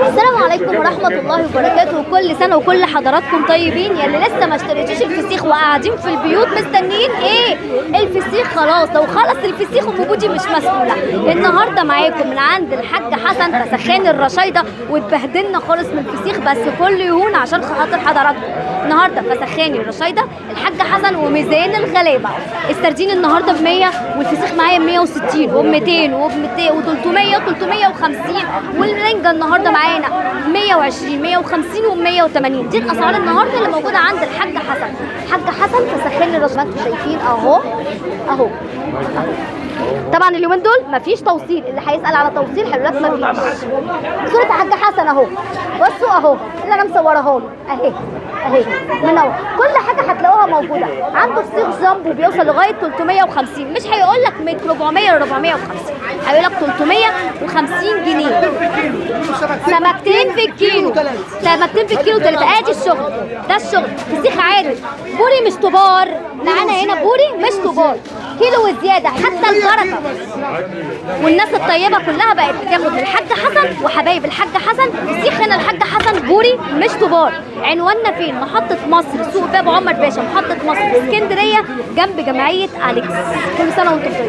السلام عليكم ورحمة الله وبركاته، كل سنة وكل حضراتكم طيبين. يلي لسه ما اشتريتوش الفسيخ وقاعدين في البيوت مستنيين ايه؟ الفسيخ خلاص، لو خلص الفسيخ ام بودي مش مسؤولة. النهارده معاكم من عند الحاج حسن فسخان الرشايدة، واتبهدلنا خالص من الفسيخ، بس كل يهون عشان خاطر حضراتكم. النهارده فسخاني الرشايدة الحاج حسن وميزان الغلابة. السردين النهارده ب 100 والفسيخ معايا ب 160 وب 200 وب 200 و300 و350، والرنجة النهارده معانا 120 150 و 180. دي الاسعار النهارده اللي موجوده عند الحاج حسن. الحاج حسن فسخان الرشايدة، انتوا شايفين اهو اهو. طبعا اليومين دول مفيش توصيل، اللي هيسال على توصيل هيقول لك مفيش. صوره الحاج حسن اهو، بصوا اهو اللي انا مصوراها له اهي اهي منور. كل حاجه هتلاقوها موجوده عنده. فسيخ جامبو بيوصل لغايه 350، مش هيقول لك من 400 ل 450، هيقول لك 350 جنيه. سمكتين في الكيلو، سمكتين في الكيلو 3. ادي الشغل، ده الشغل. فسيخ عادل بوري مش طبار، معانا هنا بوري مش طبار، كيلو وزياده. حتى البركه والناس الطيبه كلها بقت بتاخد من الحاج حسن وحبايب الحاج حسن فسيخ. هنا الحاج حسن بوري مش طبار. عنواننا فين؟ محطه مصر، سوق باب عمر باشا، محطه مصر، اسكندريه، جنب جمعيه اليكس. كل سنه وانتم طيبين.